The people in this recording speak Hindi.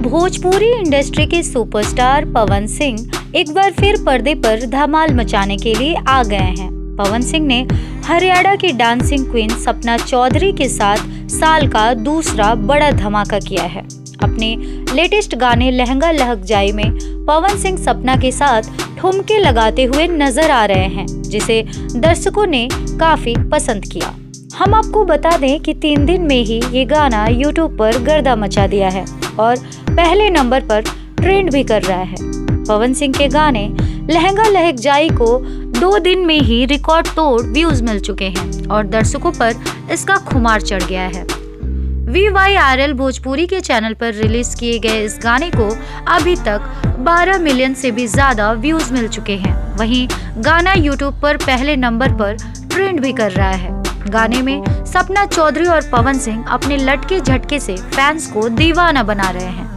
भोजपुरी इंडस्ट्री के सुपरस्टार पवन सिंह एक बार फिर पर्दे पर धमाल मचाने के लिए आ गए हैं। पवन सिंह ने हरियाणा की डांसिंग क्वीन सपना चौधरी के साथ साल का दूसरा बड़ा धमाका किया है। अपने लेटेस्ट गाने लहंगा लहक जाए में पवन सिंह सपना के साथ ठुमके लगाते हुए नजर आ रहे हैं, जिसे दर्शकों ने काफी पसंद किया। हम आपको बता दें कि 3 दिन में ही ये गाना यूट्यूब पर गर्दा मचा दिया है और पहले नंबर पर ट्रेंड भी कर रहा है। पवन सिंह के गाने लहंगा लहक जाई को 2 दिन में ही रिकॉर्ड तोड़ व्यूज मिल चुके हैं और दर्शकों पर इसका खुमार चढ़ गया है। VYRL भोजपुरी के चैनल पर रिलीज किए गए इस गाने को अभी तक 12 मिलियन से भी ज्यादा व्यूज मिल चुके हैं। वहीं गाना यूट्यूब पर पहले नंबर पर ट्रेंड भी कर रहा है। गाने में सपना चौधरी और पवन सिंह अपने लटके झटके से फैंस को दीवाना बना रहे हैं।